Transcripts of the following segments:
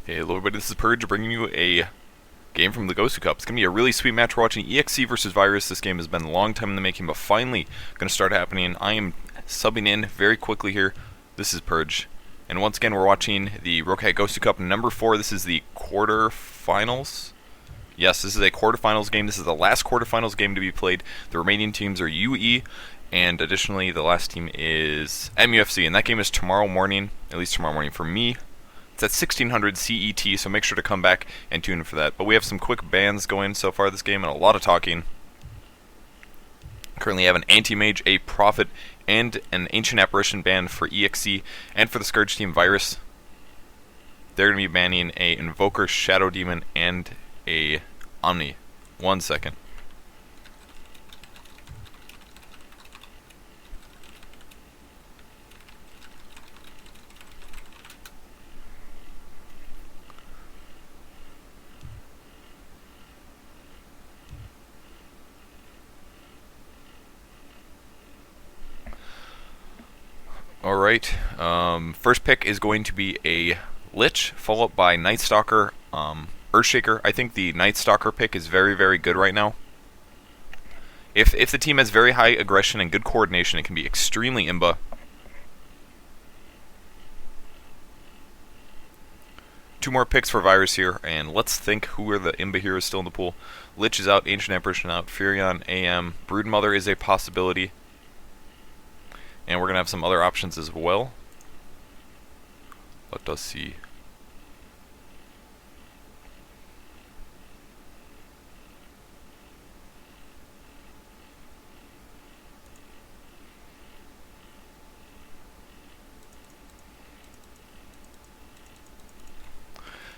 Hey, hello everybody, this is Purge bringing you a game from the Gosu Cup. It's going to be a really sweet match. We're watching EXC versus Virus. This game has been a long time in the making, but finally going to start happening. I am subbing in very quickly here. This is Purge. And once again, we're watching the Rokkai Gosu Cup number 4. This is the quarterfinals. Yes, this is a quarterfinals game. This is the last quarterfinals game to be played. The remaining teams are UE, and additionally, the last team is MUFC. And that game is tomorrow morning, at least tomorrow morning for me. It's at 1600 CET, so make sure to come back and tune in for that. But we have some quick bans going so far this game and a lot of talking. Currently have an Anti-Mage, a Prophet, and an Ancient Apparition ban for EXC and for the Scourge team Virus. They're going to be banning a Invoker, Shadow Demon, and a Omni. 1 second. Alright, first pick is going to be a Lich, followed by Night Stalker, Earthshaker. I think the Night Stalker pick is very, very good right now. If the team has very high aggression and good coordination, it can be extremely imba. Two more picks for Virus here, and let's think who are the imba heroes still in the pool. Lich is out, Ancient Apparition out, Furion, AM, Broodmother is a possibility. And we're going to have some other options as well. Let us see.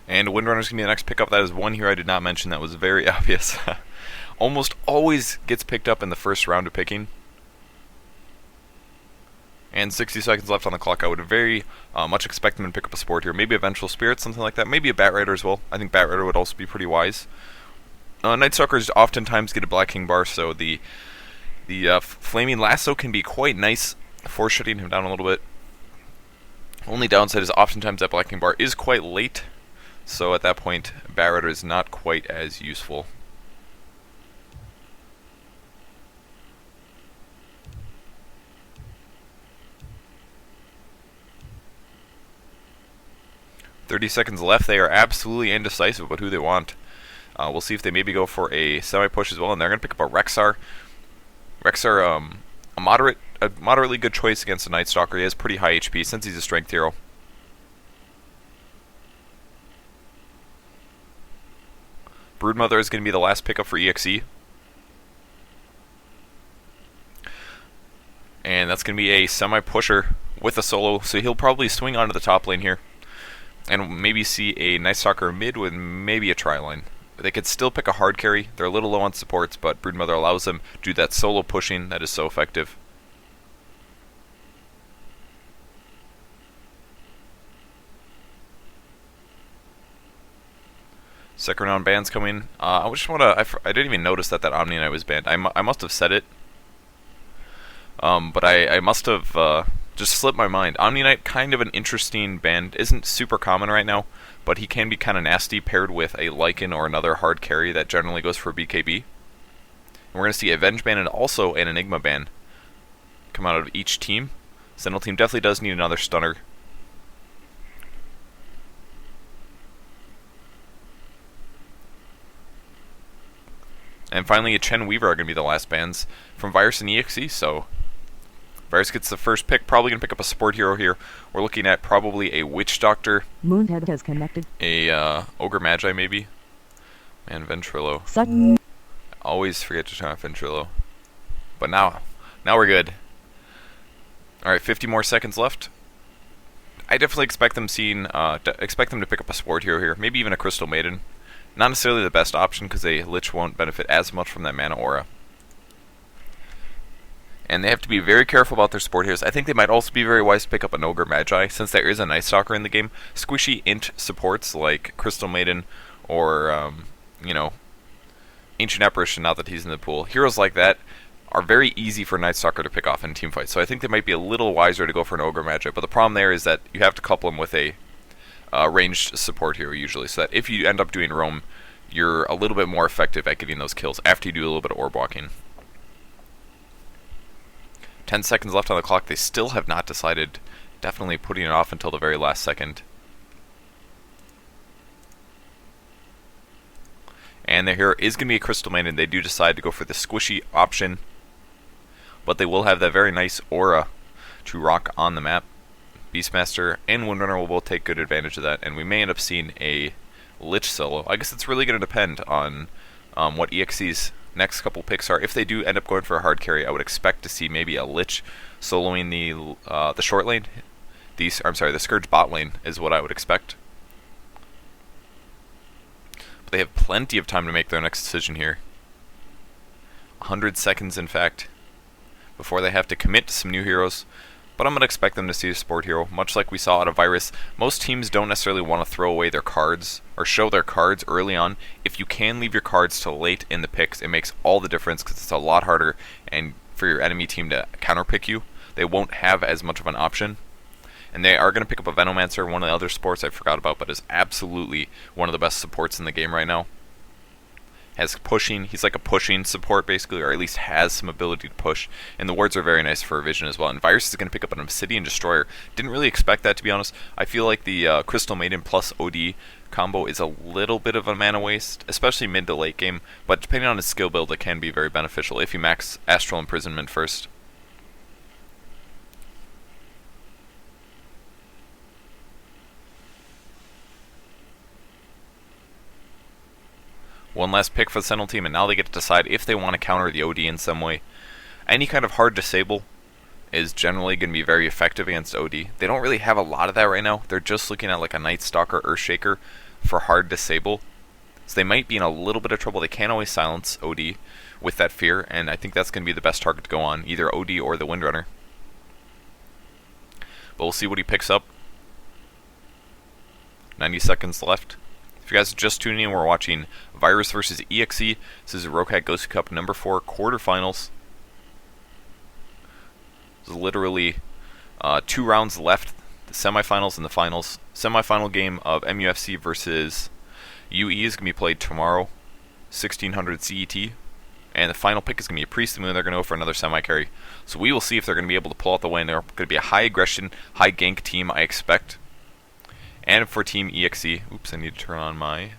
And Windrunner is going to be the next pickup. That is one here I did not mention that was very obvious. Almost always gets picked up in the first round of picking. And 60 seconds left on the clock. I would very much expect them to pick up a sport here. Maybe a Vengeful Spirit, something like that. Maybe a Bat Rider as well. I think Bat Rider would also be pretty wise. Night Stalkers oftentimes get a Black King bar, so the Flaming Lasso can be quite nice for shutting him down a little bit. Only downside is oftentimes that Black King bar is quite late, so at that point, Bat Rider is not quite as useful. .30 seconds left. They are absolutely indecisive about who they want. We'll see if they maybe go for a semi-push as well, and they're going to pick up a Rexxar. Rexxar, a moderately good choice against a Night Stalker. He has pretty high HP since he's a strength hero. Broodmother is going to be the last pickup for EXE. And that's going to be a semi-pusher with a solo, so he'll probably swing onto the top lane here. And maybe see a Night Stalker mid with maybe a tri-line. They could still pick a hard carry. They're a little low on supports, but Broodmother allows them to do that solo pushing that is so effective. Second round bans coming. I just want to. I didn't even notice that Omni Knight was banned. I must have said it, but I must have just slipped my mind. Omni Knight, kind of an interesting band. Isn't super common right now, but he can be kind of nasty paired with a Lycan or another hard carry that generally goes for BKB. And we're going to see a Venge ban and also an Enigma ban come out of each team. Sentinel team definitely does need another stunner. And finally, a Chen Weaver are going to be the last bans from Virus and EXE, so Virus gets the first pick, probably going to pick up a support hero here. We're looking at probably a Witch Doctor. Moonhead has connected. A Ogre Magi, maybe. And Ventrilo. Sudden. Always forget to turn off Ventrilo. But now we're good. Alright, 50 more seconds left. I definitely expect them to pick up a support hero here. Maybe even a Crystal Maiden. Not necessarily the best option because a Lich won't benefit as much from that mana aura. And they have to be very careful about their support heroes. I think they might also be very wise to pick up an Ogre Magi, since there is a Night Stalker in the game. Squishy int supports like Crystal Maiden or, you know, Ancient Apparition, now that he's in the pool. Heroes like that are very easy for Night Stalker to pick off in team fights. So I think they might be a little wiser to go for an Ogre Magi. But the problem there is that you have to couple him with a ranged support hero usually, so that if you end up doing roam, you're a little bit more effective at getting those kills after you do a little bit of orb walking. 10 seconds left on the clock. They still have not decided. Definitely putting it off until the very last second. And the hero is going to be a Crystal Maiden. They do decide to go for the squishy option, but they will have that very nice aura to rock on the map. Beastmaster and Windrunner will both take good advantage of that, and we may end up seeing a Lich solo. I guess it's really going to depend on what EXE's next couple picks are. If they do end up going for a hard carry, I would expect to see maybe a Lich soloing the short lane. The Scourge bot lane is what I would expect. But they have plenty of time to make their next decision here. 100 seconds, in fact, before they have to commit to some new heroes. But I'm going to expect them to see a support hero, much like we saw out of Virus. Most teams don't necessarily want to throw away their cards or show their cards early on. If you can leave your cards till late in the picks, it makes all the difference because it's a lot harder and for your enemy team to counterpick you. They won't have as much of an option. And they are going to pick up a Venomancer, one of the other supports I forgot about, but is absolutely one of the best supports in the game right now. Has pushing, he's like a pushing support basically, or at least has some ability to push, and the wards are very nice for Vision as well. And Virus is going to pick up an Obsidian Destroyer. Didn't really expect that, to be honest. I feel like the Crystal Maiden plus OD combo is a little bit of a mana waste, especially mid to late game, but depending on his skill build it can be very beneficial if you max Astral Imprisonment first. One last pick for the Sentinel team, and now they get to decide if they want to counter the OD in some way. Any kind of hard disable is generally going to be very effective against OD. They don't really have a lot of that right now. They're just looking at like a Night Stalker, Earthshaker for hard disable. So they might be in a little bit of trouble. They can't always silence OD with that fear, and I think that's going to be the best target to go on, either OD or the Windrunner. But we'll see what he picks up. 90 seconds left. If you guys are just tuning in, we're watching Virus versus EXE. This is Roccat Gosu Cup number 4 quarterfinals. There's literally 2 rounds left, the semifinals and the finals. Semifinal game of MUFC versus UE is going to be played tomorrow, 1600 CET. And the final pick is going to be a Priest of the Moon. They're going to go for another semi-carry. So we will see if they're going to be able to pull out the win. They're going to be a high aggression, high gank team, I expect. And for Team EXE, oops, I need to turn on my,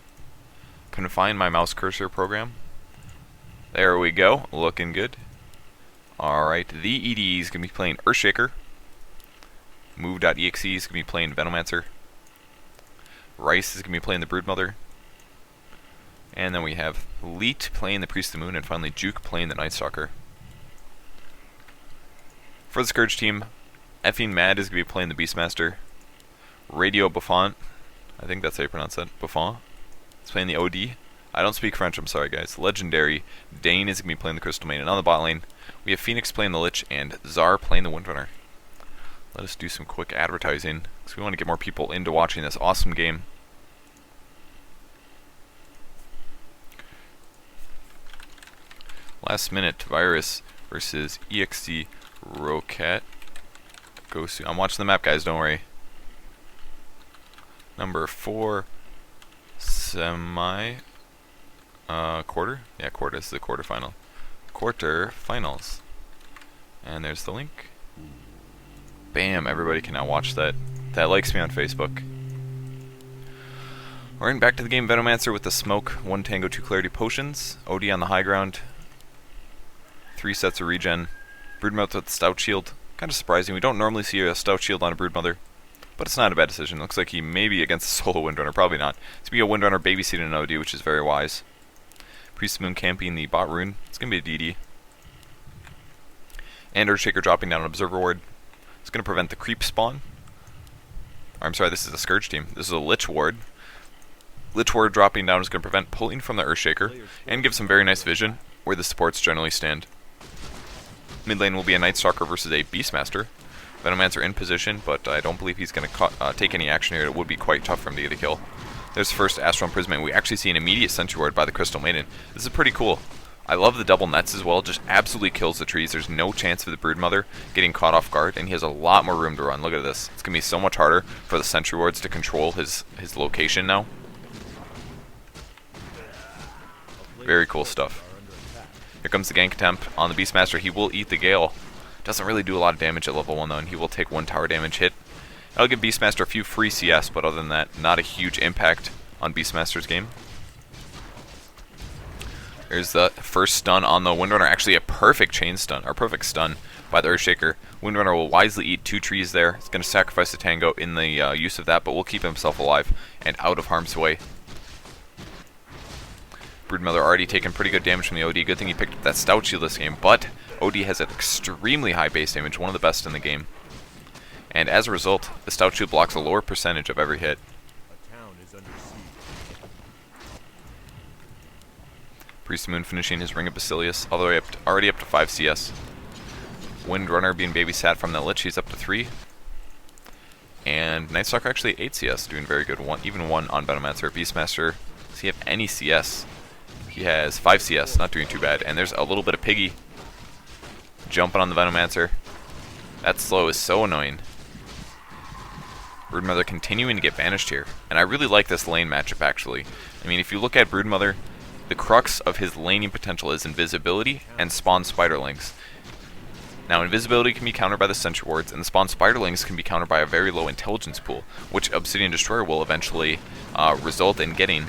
confine my mouse cursor program. There we go, looking good. Alright, the EDE is going to be playing Earthshaker. Move.exe is going to be playing Venomancer. Rice is going to be playing the Broodmother. And then we have Leet playing the Priest of the Moon, and finally Juke playing the Night Stalker. For the Scourge team, Effing Mad is going to be playing the Beastmaster. Radio Buffon, I think that's how you pronounce it, Buffon, is playing the OD. I don't speak French, I'm sorry guys. Legendary Dane is going to be playing the Crystal Maiden. On the bot lane, we have Phoenix playing the Lich and Czar playing the Windrunner. Let us do some quick advertising, because we want to get more people into watching this awesome game. Last minute, Virus versus EXE Roccat Gosu. I'm watching the map, guys, don't worry. Number 4 semi quarter? Yeah, quarter. This is the quarterfinal. Quarterfinals. And there's the link. Bam, everybody can now watch that. That likes me on Facebook. We're in back to the game. Venomancer with the smoke, 1 Tango, 2 Clarity potions. OD on the high ground. 3 sets of regen. Broodmother with the Stout Shield. Kind of surprising. We don't normally see a Stout Shield on a Broodmother. But it's not a bad decision. Looks like he may be against the solo Windrunner. Probably not. It's going to be a Windrunner babysitting an OD, which is very wise. Priest of the Moon camping the bot rune. It's going to be a DD. And Earthshaker dropping down an Observer Ward. It's going to prevent the creep spawn. I'm sorry, this is a Scourge team. This is a Lich Ward. Lich Ward dropping down is going to prevent pulling from the Earthshaker and give some very nice vision where the supports generally stand. Mid lane will be a Night Stalker versus a Beastmaster. Venomancer in position, but I don't believe he's going to take any action here. It would be quite tough for him to get a kill. There's the first Astral Imprisonment. We actually see an immediate Sentry Ward by the Crystal Maiden. This is pretty cool. I love the double nets as well, just absolutely kills the trees. There's no chance of the Broodmother getting caught off guard, and he has a lot more room to run. Look at this. It's going to be so much harder for the Sentry Wards to control his location now. Very cool stuff. Here comes the gank attempt on the Beastmaster. He will eat the Gale. Doesn't really do a lot of damage at level 1 though, and he will take 1 tower damage hit. That'll give Beastmaster a few free CS, but other than that, not a huge impact on Beastmaster's game. There's the first stun on the Windrunner. Actually a perfect chain stun, or perfect stun by the Earthshaker. Windrunner will wisely eat 2 trees there. He's going to sacrifice the Tango in the use of that, but will keep himself alive and out of harm's way. Broodmother already taken pretty good damage from the OD. Good thing he picked up that Stout Shield this game, but OD has an extremely high base damage, one of the best in the game. And as a result, the Stout Shield blocks a lower percentage of every hit. Priest of Moon finishing his Ring of Basilius, all the way already up to 5 CS. Windrunner being babysat from the Lich, he's up to 3. And Nightstalker actually 8 CS, doing very good. Even 1 on Venomancer. Beastmaster, does he have any CS? He has 5 CS, not doing too bad. And there's a little bit of Piggy jumping on the Venomancer. That slow is so annoying. Broodmother continuing to get banished here. And I really like this lane matchup, actually. I mean, if you look at Broodmother, the crux of his laning potential is invisibility and spawn spiderlings. Now, invisibility can be countered by the Sentry Wards, and the spawn spiderlings can be countered by a very low intelligence pool, which Obsidian Destroyer will eventually result in getting.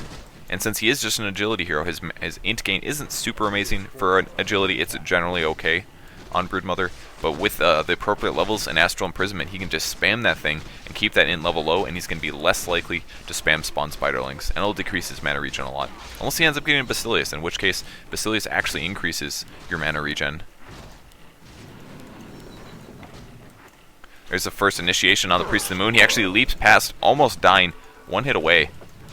And since he is just an agility hero, his int gain isn't super amazing for an agility. It's generally okay on Broodmother, but with the appropriate levels and Astral Imprisonment, he can just spam that thing and keep that int level low, and he's going to be less likely to spam spawn spiderlings, and it'll decrease his mana regen a lot. Unless he ends up getting a Basilius, in which case Basilius actually increases your mana regen. There's the first initiation on the Priest of the Moon. He actually leaps past, almost dying, 1 hit away.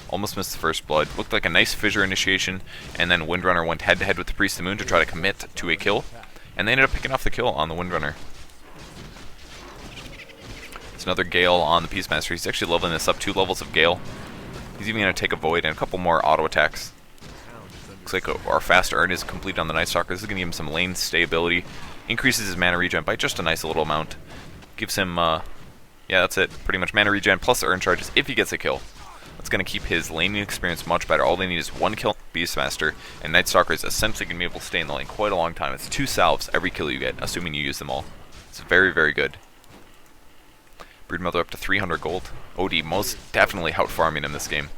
Almost missed the first blood. Looked like a nice fissure initiation, and then Windrunner went head-to-head with the Priest of the Moon to try to commit to a kill. And they ended up picking off the kill on the Windrunner. It's another Gale on the Beastmaster. He's actually leveling this up 2 levels of Gale. He's even going to take a Void and a couple more auto attacks. Looks like our fast earn is complete on the Nightstalker. This is going to give him some lane stability. Increases his mana regen by just a nice little amount. Gives him, yeah, that's it. Pretty much mana regen plus the earn charges if he gets a kill. That's going to keep his laning experience much better. All they need is 1 kill Beastmaster, and Nightstalker is essentially going to be able to stay in the lane quite a long time. It's 2 salves every kill you get, assuming you use them all. It's very, very good. Broodmother up to 300 gold. OD most definitely out-farming him this game.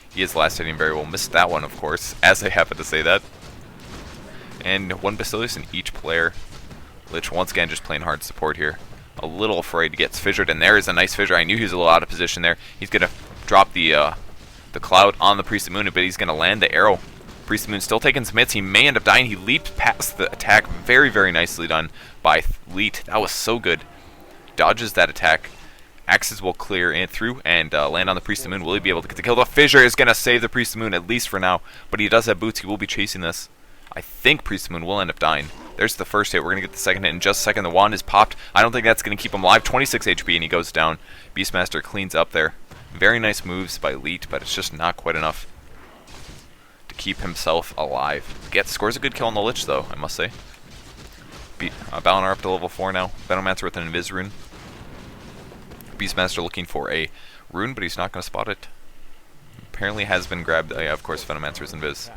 He is last hitting very well. Missed that one, of course, as I happen to say that. And 1 Basilius in each player. Lich once again just playing hard support here. A little afraid to get fissured, and there is a nice fissure. I knew he was a little out of position there. He's going to drop the cloud on the Priest of the Moon, but he's going to land the arrow. Priest of the Moon still taking some hits. He may end up dying. He leaped past the attack. Very, very nicely done by Leet. That was so good. Dodges that attack. Axes will clear in through and land on the Priest of the Moon. Will he be able to get the kill? The fissure is going to save the Priest of the Moon, at least for now. But he does have boots. He will be chasing this. I think Priest of the Moon will end up dying. There's the first hit. We're going to get the second hit in just a second. The wand is popped. I don't think that's going to keep him alive. 26 HP and he goes down. Beastmaster cleans up there. Very nice moves by Leet, but it's just not quite enough to keep himself alive. Scores a good kill on the Lich, though, I must say. Balnor up to level 4 now. Venomancer with an Invis rune. Beastmaster looking for a rune, but he's not going to spot it. Apparently has been grabbed. Yeah, of course, Venomancer's Invis.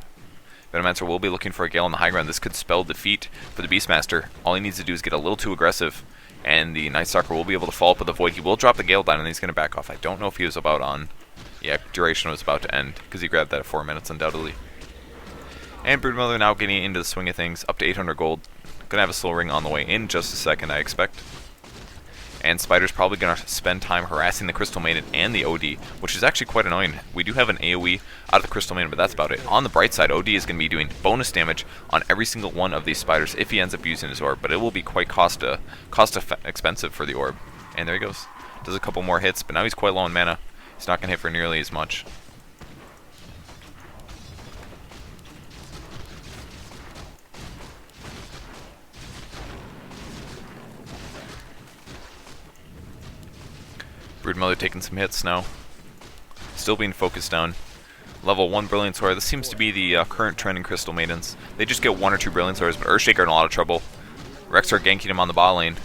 Venomancer will be looking for a Gale on the high ground. This could spell defeat for the Beastmaster. All he needs to do is get a little too aggressive, and the Nightstalker will be able to follow up with the Void. He will drop the Gale down, and he's going to back off. I don't know if he was about on... Yeah, duration was about to end, because he grabbed that at 4 minutes, undoubtedly. And Broodmother now getting into the swing of things, up to 800 gold. Going to have a slow ring on the way in just a second, I expect. And Spider's probably going to spend time harassing the Crystal Maiden and the OD, which is actually quite annoying. We do have an AoE out of the Crystal Maiden, but that's about it. On the bright side, OD is going to be doing bonus damage on every single one of these Spiders if he ends up using his orb, but it will be quite expensive for the orb. And there he goes. Does a couple more hits, but now he's quite low on mana. He's not going to hit for nearly as much. Broodmother taking some hits now. Still being focused down. Level 1 Brilliant Sword. This seems to be the current trend in Crystal Maidens. They just get 1 or 2 Brilliant Swords, but Earthshaker in a lot of trouble. Rexxar ganking him on the bot lane.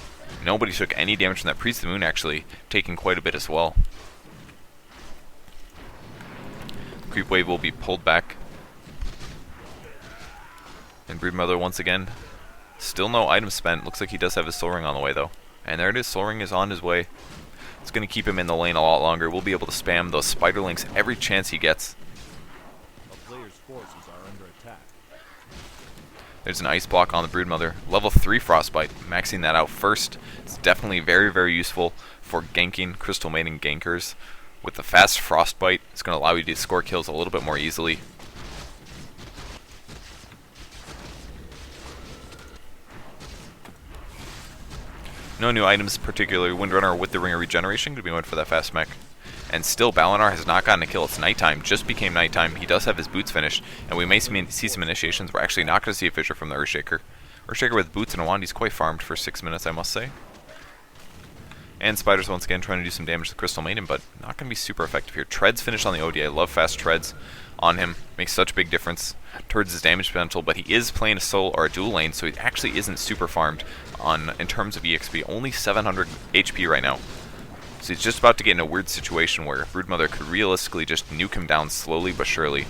Nobody took any damage from that. Priest of the Moon actually taking quite a bit as well. Creep Wave will be pulled back. And Broodmother once again. Still no items spent. Looks like he does have his Soul Ring on the way though. And there it is. Soul Ring is on his way. It's going to keep him in the lane a lot longer. We'll be able to spam those Spiderlinks every chance he gets. There's an Ice Block on the Broodmother. Level 3 Frostbite. Maxing that out first. It's definitely very, very useful for ganking Crystal Maiden gankers. With the fast Frostbite, it's going to allow you to score kills a little bit more easily. No new items, particularly Windrunner with the Ring of Regeneration. Going to be going for that fast mech. And still, Balinar has not gotten a kill. It's nighttime. Just became nighttime. He does have his boots finished. And we may see some initiations. We're actually not going to see a fissure from the Earthshaker. Earthshaker with boots and a wand. He's quite farmed for 6 minutes, I must say. And Spiders once again trying to do some damage to Crystal Maiden, but not going to be super effective here. Treads finished on the OD. I love fast treads on him. Makes such a big difference towards his damage potential, but he is playing a solo or a dual lane, so he actually isn't super farmed in terms of EXP. Only 700 HP right now. So he's just about to get in a weird situation where Broodmother could realistically just nuke him down slowly but surely.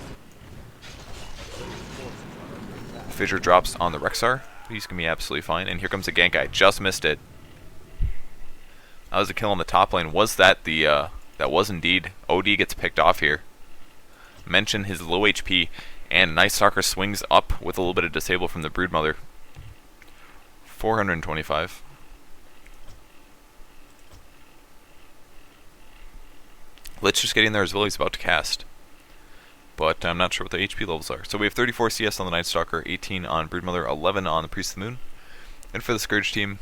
Fissure drops on the Rexxar. He's going to be absolutely fine. And here comes a gank. I just missed it. That was a kill on the top lane. Was that the, that was indeed. OD gets picked off here. Mention his low HP. And Night Stalker swings up with a little bit of disable from the Broodmother. 425. Let's just get in there as well. He's about to cast. But I'm not sure what the HP levels are. So we have 34 CS on the Night Stalker, 18 on Broodmother, 11 on the Priest of the Moon. And for the Scourge team,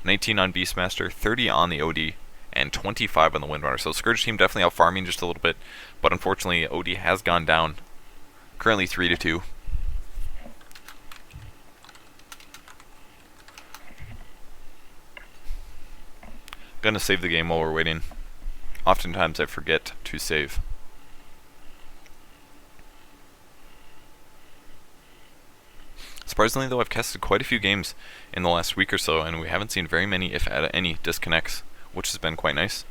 19 on Beastmaster, 30 on the OD, and 25 on the Windrunner. So Scourge team definitely out farming just a little bit. But unfortunately, OD has gone down. Currently 3-2. Gonna save the game while we're waiting. Oftentimes I forget to save. Surprisingly though, I've casted quite a few games in the last week or so, and we haven't seen very many, if any, disconnects, which has been quite nice.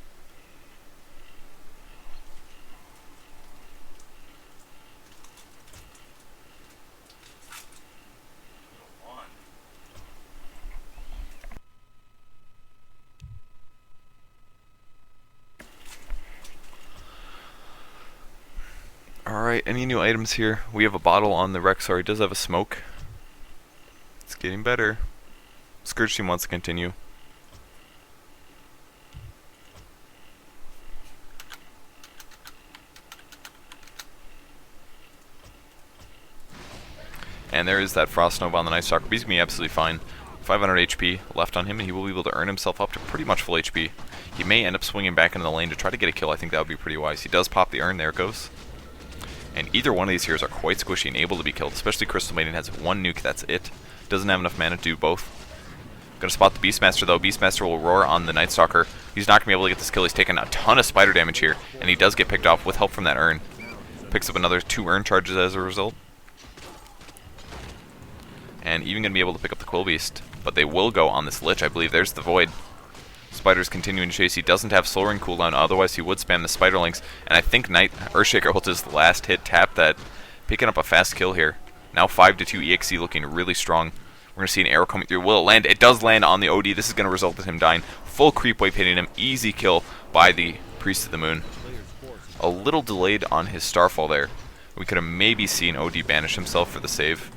Alright, any new items here? We have a bottle on the Rexxar. He does have a smoke. It's getting better. Scourge team wants to continue. And there is that Frost Nova on the Night Stalker. He's going to be absolutely fine. 500 HP left on him, and he will be able to earn himself up to pretty much full HP. He may end up swinging back into the lane to try to get a kill. I think that would be pretty wise. He does pop the urn. There it goes. And either one of these heroes are quite squishy and able to be killed, especially Crystal Maiden has one nuke, that's it. Doesn't have enough mana to do both. Gonna spot the Beastmaster though. Beastmaster will roar on the Night Stalker. He's not gonna be able to get this kill. He's taken a ton of spider damage here, and he does get picked off with help from that urn. Picks up another 2 urn charges as a result. And even gonna be able to pick up the Quill Beast, but they will go on this Lich, I believe. There's the Void. Spider's continuing to chase. He doesn't have Soul Ring cooldown, otherwise he would spam the Spiderlinks. And I think Earthshaker will just last hit tap that, picking up a fast kill here. Now 5-2 EXE looking really strong. We're going to see an arrow coming through. Will it land? It does land on the OD. This is going to result in him dying. Full creep wave hitting him. Easy kill by the Priest of the Moon. A little delayed on his Starfall there. We could have maybe seen OD banish himself for the save.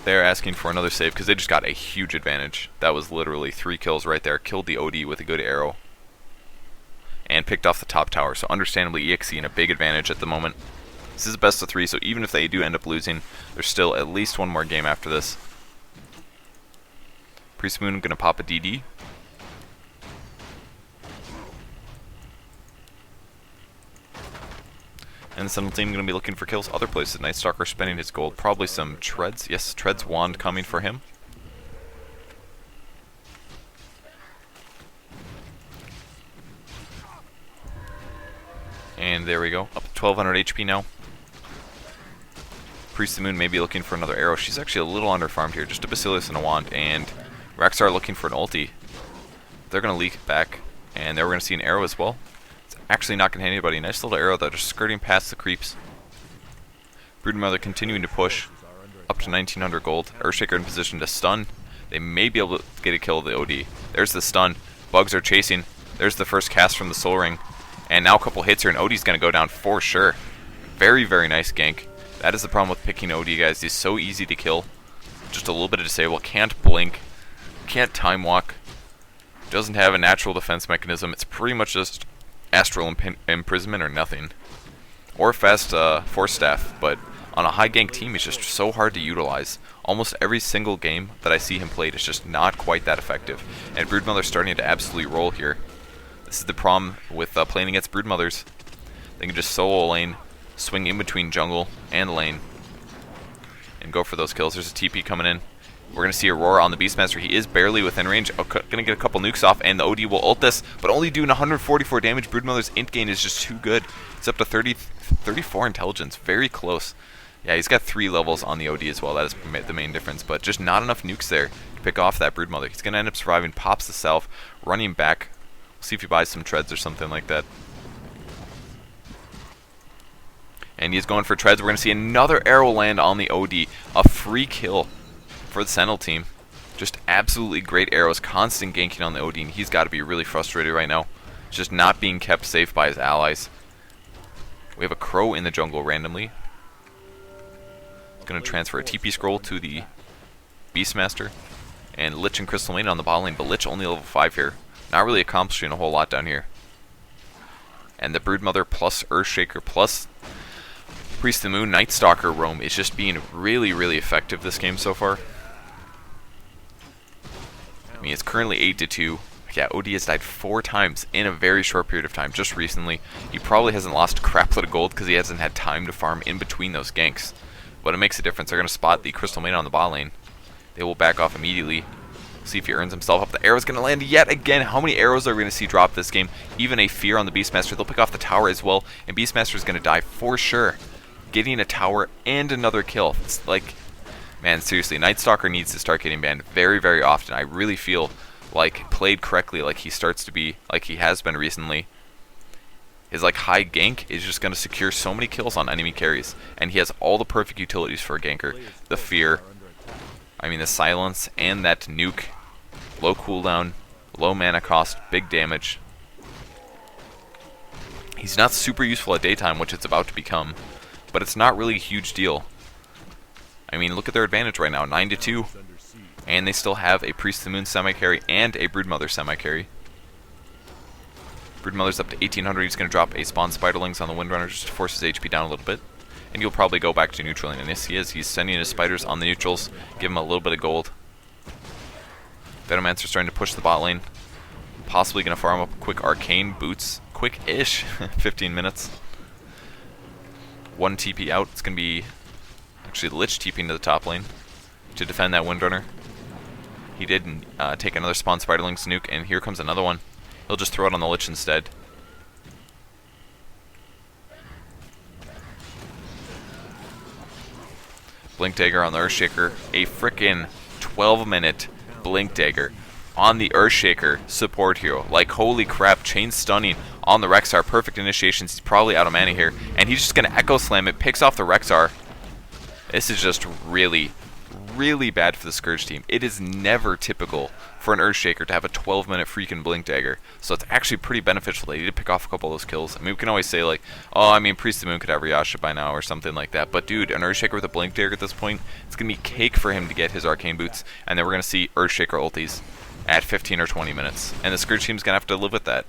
They're asking for another save because they just got a huge advantage. That was literally 3 kills right there. Killed the OD with a good arrow. And picked off the top tower. So understandably EXE in a big advantage at the moment. This is a best of 3, so even if they do end up losing, there's still at least one more game after this. Priest Moon going to pop a DD. And the Sentinel team going to be looking for kills other places. Night Stalker spending his gold. Probably some Treads. Yes, Treads wand coming for him. There we go. Up to 1200 HP now. Priest of the Moon may be looking for another arrow. She's actually a little underfarmed here. Just a Basilius and a wand. And Rexxar looking for an ulti. They're going to leak back. And there we're going to see an arrow as well. It's actually not going to hit anybody. Nice little arrow though, just skirting past the creeps. Broodmother continuing to push. Up to 1900 gold. Earthshaker in position to stun. They may be able to get a kill of the OD. There's the stun. Bugs are chasing. There's the first cast from the Soul Ring. And now a couple hits here and OD's going to go down for sure. Very, very nice gank. That is the problem with picking OD, guys. He's so easy to kill. Just a little bit of disable. Can't blink. Can't time walk. Doesn't have a natural defense mechanism. It's pretty much just astral imprisonment or nothing. Or fast force staff. But on a high gank team, he's just so hard to utilize. Almost every single game that I see him played is just not quite that effective. And Broodmother's starting to absolutely roll here. This is the problem with playing against Broodmothers. They can just solo lane, swing in between jungle and lane, and go for those kills. There's a TP coming in. We're going to see Aurora on the Beastmaster. He is barely within range. Going to get a couple nukes off, and the OD will ult this, but only doing 144 damage. Broodmother's int gain is just too good. It's up to 34 intelligence. Very close. Yeah, he's got 3 levels on the OD as well. That is the main difference, but just not enough nukes there to pick off that Broodmother. He's going to end up surviving, pops the self, running back. We'll see if he buys some treads or something like that. And he's going for treads. We're going to see another arrow land on the OD. A free kill for the Sentinel team. Just absolutely great arrows. Constant ganking on the OD. And he's got to be really frustrated right now. Just not being kept safe by his allies. We have a Crow in the jungle randomly. Going to transfer a TP scroll to the Beastmaster. And Lich and Crystal Maiden on the bot lane. But Lich only level 5 here. Not really accomplishing a whole lot down here. And the Broodmother plus Earthshaker plus Priest of the Moon, Night Stalker roam is just being really, really effective this game so far. I mean, it's currently 8-2. Yeah, OD has died 4 times in a very short period of time, just recently. He probably hasn't lost a crapload of gold because he hasn't had time to farm in between those ganks. But it makes a difference. They're going to spot the Crystal Maiden on the bot lane. They will back off immediately. See if he earns himself up. The arrow's going to land yet again. How many arrows are we going to see drop this game? Even a fear on the Beastmaster. They'll pick off the tower as well. And Beastmaster is going to die for sure. Getting a tower and another kill. It's like, man, seriously, Night Stalker needs to start getting banned very, very often. I really feel like, played correctly, like he starts to be, like he has been recently, his like high gank is just going to secure so many kills on enemy carries. And he has all the perfect utilities for a ganker. The fear, I mean the silence, and that nuke. Low cooldown, low mana cost, big damage. He's not super useful at daytime, which it's about to become. But it's not really a huge deal. I mean, look at their advantage right now, 9-2. And they still have a Priest of the Moon semi-carry and a Broodmother semi-carry. Broodmother's up to 1800. He's going to drop a Spawn Spiderlings on the Windrunner just to force his HP down a little bit. And you'll probably go back to neutral. And yes, he is. He's sending his spiders on the neutrals. Give him a little bit of gold. Venomancer starting to push the bot lane. Possibly going to farm up quick Arcane Boots. Quick-ish. 15 minutes. 1 TP out. It's going to be actually Lich TPing to the top lane to defend that Windrunner. He did take another Spawn Spiderlings nuke, and here comes another one. He'll just throw it on the Lich instead. Blink Dagger on the Earthshaker. A frickin' 12-minute Blink Dagger on the Earthshaker support hero. Like, holy crap, chain stunning on the Rexxar. Perfect initiations. He's probably out of mana here. And he's just going to Echo Slam it. Picks off the Rexxar. This is just really, really bad for the Scourge team. It is never typical for an Earthshaker to have a 12-minute freaking Blink Dagger. So it's actually pretty beneficial. They need to pick off a couple of those kills. I mean, we can always say, like, oh, I mean, Priest of the Moon could have Ryasha by now or something like that. But, dude, an Earthshaker with a Blink Dagger at this point, it's going to be cake for him to get his Arcane Boots. And then we're going to see Earthshaker ultis at 15 or 20 minutes. And the Scourge team's going to have to live with that.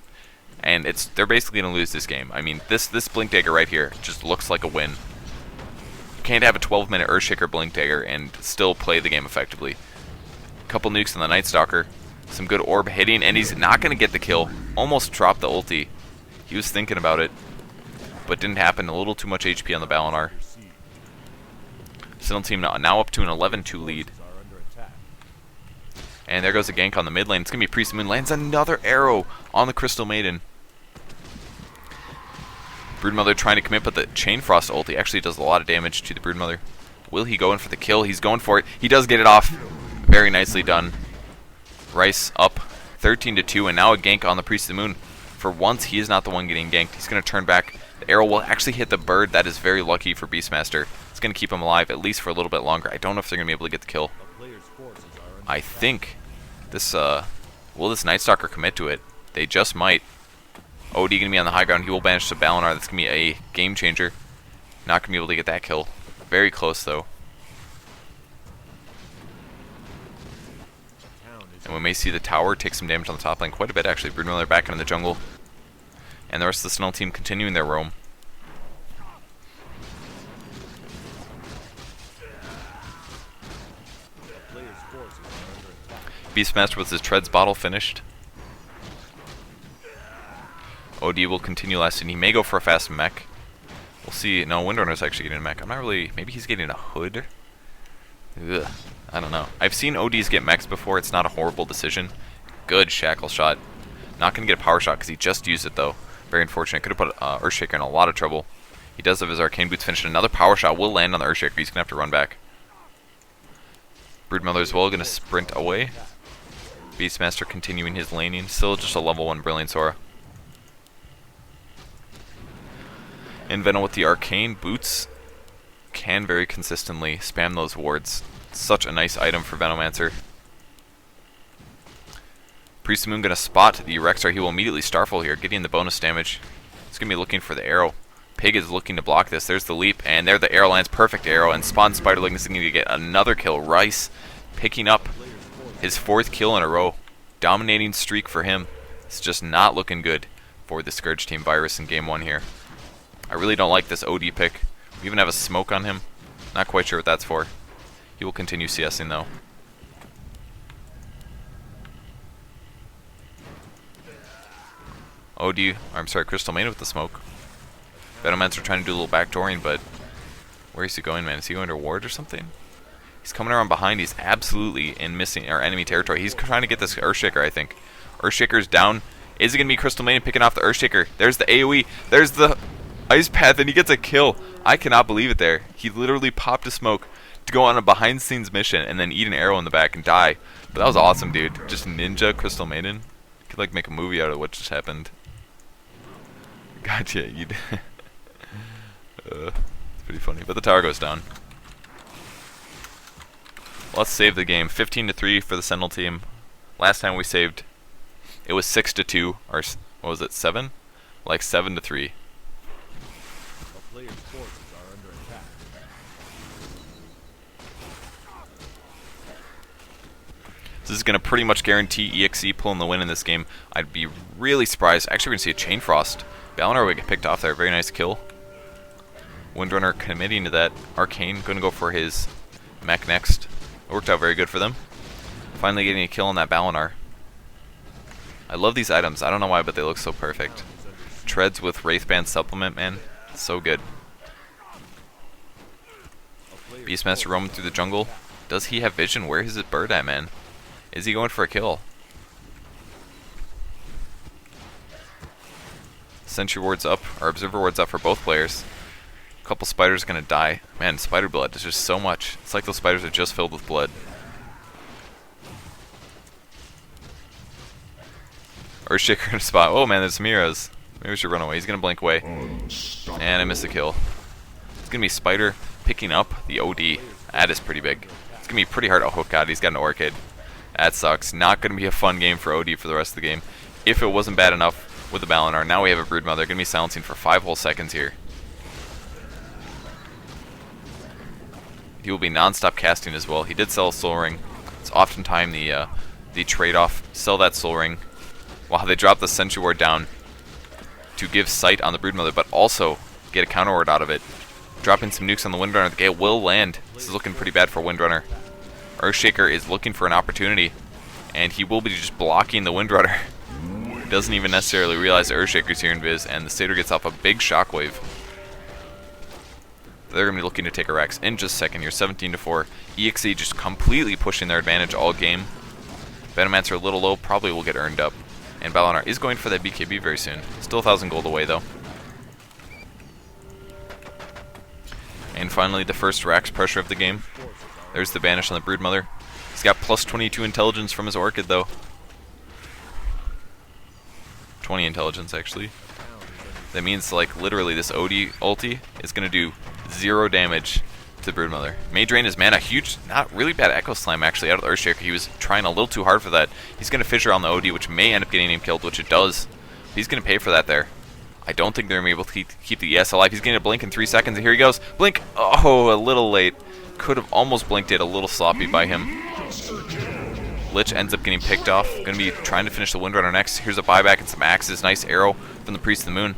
And they're basically going to lose this game. I mean, this Blink Dagger right here just looks like a win. You can't have a 12-minute Earthshaker Blink Dagger and still play the game effectively. Couple nukes on the Night Stalker. Some good orb hitting, and he's not going to get the kill. Almost dropped the ulti. He was thinking about it, but didn't happen. A little too much HP on the Balinar. Sentinel team now up to an 11-2 lead. And there goes a gank on the mid lane. It's going to be Priest of the Moon. Lands another arrow on the Crystal Maiden. Broodmother trying to commit, but the Chain Frost ulti actually does a lot of damage to the Broodmother. Will he go in for the kill? He's going for it. He does get it off. Very nicely done. Rice up 13-2, and now a gank on the Priest of the Moon. For once, he is not the one getting ganked. He's going to turn back. The arrow will actually hit the bird. That is very lucky for Beastmaster. It's going to keep him alive, at least for a little bit longer. I don't know if they're going to be able to get the kill. I think this, will this Night Stalker commit to it? They just might. OD going to be on the high ground. He will banish to Balinar. That's going to be a game changer. Not going to be able to get that kill. Very close, though. And we may see the tower take some damage on the top lane. Quite a bit, actually. Broodmother back into the jungle. And the rest of the Sentinel team continuing their roam. Beastmaster with his Treads bottle finished. OD will continue last, and he may go for a fast mech. We'll see. No, Windrunner's actually getting a mech. I'm not really... Maybe he's getting a hood? Ugh. I don't know. I've seen ODs get mechs before. It's not a horrible decision. Good shackle shot. Not going to get a power shot because he just used it, though. Very unfortunate. Could have put Earthshaker in a lot of trouble. He does have his Arcane Boots finished. Another power shot will land on the Earthshaker. He's going to have to run back. Broodmother as well, going to sprint away. Beastmaster continuing his laning. Still just a level 1 Brilliant Sora. And Venom with the Arcane Boots can very consistently spam those wards. Such a nice item for Venomancer. Priest of the Moon going to spot the Rexar. He will immediately Starfall here, getting the bonus damage. He's going to be looking for the arrow. Pig is looking to block this. There's the leap, and there the arrow lands. Perfect arrow, and Spawn Spiderling is going to get another kill. Rice picking up his 4th kill in a row. Dominating streak for him. It's just not looking good for the Scourge team. Virus in game 1 here. I really don't like this OD pick. We even have a smoke on him. Not quite sure what that's for. He will continue CSing though. OD, I'm sorry, Crystal Maiden with the smoke. Venomancer trying to do a little backdooring, but where is he going, man? Is he going to ward or something? He's coming around behind. He's absolutely in missing our enemy territory. He's trying to get this Earthshaker, I think. Earthshaker's down. Is it going to be Crystal Maiden picking off the Earthshaker? There's the AoE. There's the Ice Path, and he gets a kill. I cannot believe it there. He literally popped a smoke to go on a behind-the-scenes mission and then eat an arrow in the back and die. But that was awesome, dude. Just ninja Crystal Maiden. Could like make a movie out of what just happened. Gotcha. You did. It's pretty funny. But the tower goes down. Let's save the game. 15-3 for the Sentinel team. Last time we saved, it was 6-2, or what was it, 7? Like 7-3. This is going to pretty much guarantee EXE pulling the win in this game. I'd be really surprised. Actually, we're going to see a Chain Frost. Balinar will get picked off there. Very nice kill. Windrunner committing to that. Arcane going to go for his mech next. It worked out very good for them. Finally getting a kill on that Balinar. I love these items. I don't know why, but they look so perfect. Treads with Wraithband supplement, man. So good. Beastmaster roaming through the jungle. Does he have vision? Where is his bird at, man? Is he going for a kill? Sentry ward's up, or Observer ward's up for both players. A couple spiders gonna die. Man, spider blood, there's just so much. It's like those spiders are just filled with blood. Earthshaker in a spot. Oh man, there's some heroes. Maybe we should run away. He's gonna blink away. And I missed the kill. It's gonna be Spider picking up the OD. That is pretty big. It's gonna be pretty hard. Oh god, he's got an Orchid. That sucks. Not gonna be a fun game for OD for the rest of the game. If it wasn't bad enough with the Balinar, now we have a Broodmother. Gonna be silencing for 5 whole seconds here. He will be non-stop casting as well. He did sell a Soul Ring. It's oftentimes the trade-off. Sell that Soul Ring while they drop the Sentry Ward down to give sight on the Broodmother, but also get a counter ward out of it. Dropping some nukes on the Windrunner. The gale will land. This is looking pretty bad for Windrunner. Earthshaker is looking for an opportunity, and he will be just blocking the Windrunner. Doesn't even necessarily realize Earthshaker's here in Viz, and the Satyr gets off a big shockwave. They're going to be looking to take a Rex in just a second here. 17-4. EXE just completely pushing their advantage all game. Venomancer a little low, probably will get earned up. And Balinar is going for that BKB very soon. Still 1,000 gold away though. And finally, the first Rax pressure of the game. There's the banish on the Broodmother. He's got plus 22 intelligence from his Orchid, though. 20 intelligence, actually. That means, like, literally this OD ulti is going to do 0 damage to the Broodmother. May drain his mana. Huge, not really bad Echo Slam, actually, out of the Earthshaker. He was trying a little too hard for that. He's going to Fissure on the OD, which may end up getting him killed, which it does. He's going to pay for that there. I don't think they're going to be able to keep the ES alive. He's going to blink in 3 seconds, and here he goes. Blink! Oh, a little late. Could have almost blinked it, a little sloppy by him. Lich ends up getting picked off. Going to be trying to finish the Windrunner next. Here's a buyback and some axes. Nice arrow from the Priest of the Moon.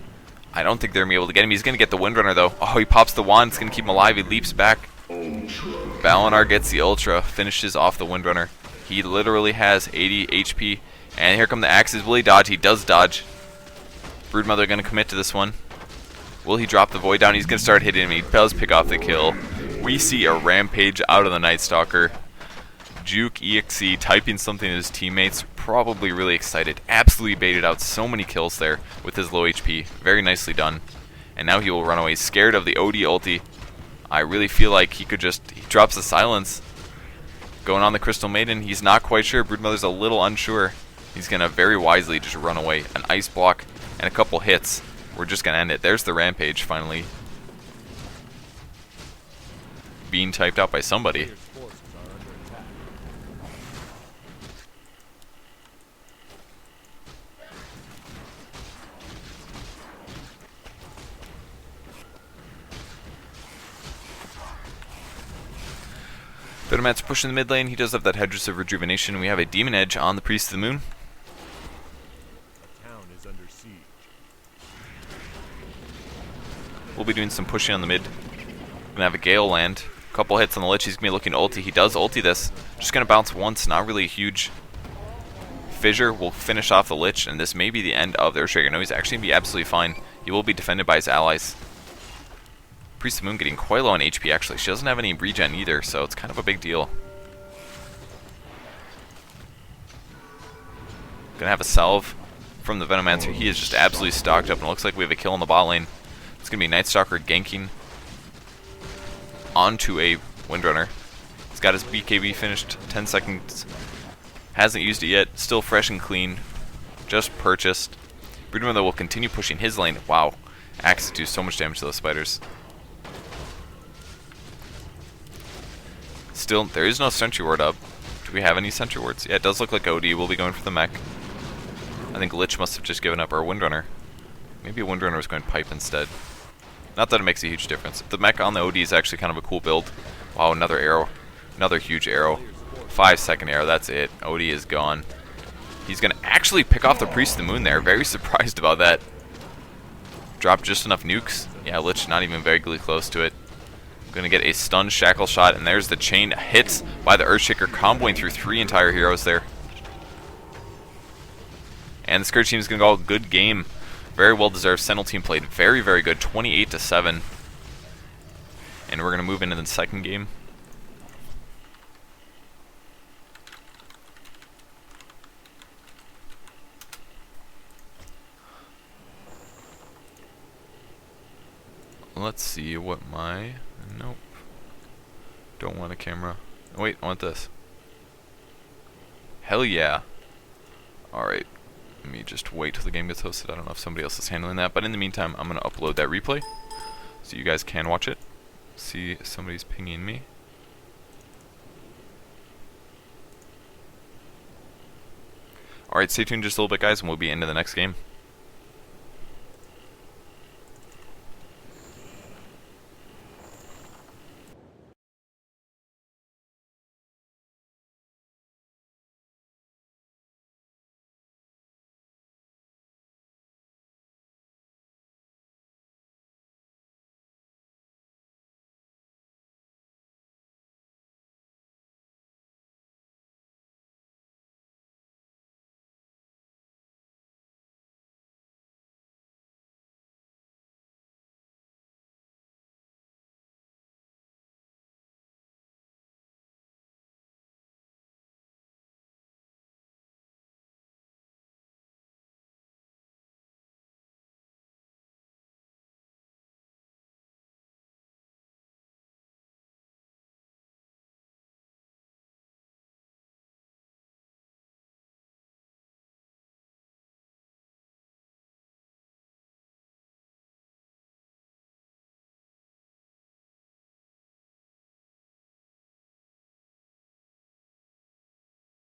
I don't think they're going to be able to get him. He's going to get the Windrunner, though. Oh, he pops the wand. It's going to keep him alive. He leaps back. Balinar gets the Ultra. Finishes off the Windrunner. He literally has 80 HP. And here come the axes. Will he dodge? He does dodge. Broodmother going to commit to this one. Will he drop the Void down? He's going to start hitting him. He does pick off the kill. We see a Rampage out of the Night Stalker. Juke EXE typing something to his teammates. Probably really excited. Absolutely baited out so many kills there with his low HP. Very nicely done. And now he will run away. Scared of the OD ulti. I really feel like he could just... He drops the silence. Going on the Crystal Maiden. He's not quite sure. Broodmother's a little unsure. He's going to very wisely just run away. An Ice Block and a couple hits. We're just going to end it. There's the Rampage finally. Being typed out by somebody. Venomancer pushing the mid lane. He does have that Hedges of Rejuvenation. We have a Demon Edge on the Priest of the Moon. We'll be doing some pushing on the mid. Gonna have a Gale land. Couple hits on the Lich. He's gonna be looking to ulti. He does ulti this. Just gonna bounce once. Not really a huge. Fissure will finish off the Lich, and this may be the end of the Earthshaker. No, he's actually gonna be absolutely fine. He will be defended by his allies. Priest of the Moon getting quite low on HP, actually. She doesn't have any regen either, so it's kind of a big deal. Gonna have a salve from the Venomancer. He is just absolutely stocked up, and it looks like we have a kill in the bot lane. It's gonna be Night Stalker ganking onto a Windrunner. He's got his BKB finished, 10 seconds. Hasn't used it yet, still fresh and clean. Just purchased. Broodmother will continue pushing his lane. Wow, axes do so much damage to those spiders. Still, there is no Sentry Ward up. Do we have any Sentry Wards? Yeah, it does look like OD will be going for the mech. I think Lich must have just given up our Windrunner. Maybe a Windrunner was going Pipe instead. Not that it makes a huge difference. The mech on the OD is actually kind of a cool build. Wow, another arrow. Another huge arrow. 5-second arrow, that's it. OD is gone. He's going to actually pick off the Priest of the Moon there. Very surprised about that. Dropped just enough nukes. Yeah, Lich not even very close to it. Going to get a stun shackle shot, and there's the chain hits by the Earthshaker, comboing through 3 entire heroes there. And the Scourge team is going to go good game. Very well deserved. Sentinel team played very good, 28-7. And we're going to move into the second game. Let's see what my... Nope. Don't want a camera. Oh, wait, I want this. Hell yeah. Alright. Let me just wait till the game gets hosted. I don't know if somebody else is handling that. But in the meantime, I'm going to upload that replay so you guys can watch it. See if somebody's pinging me. Alright, stay tuned just a little bit, guys, and we'll be into the next game.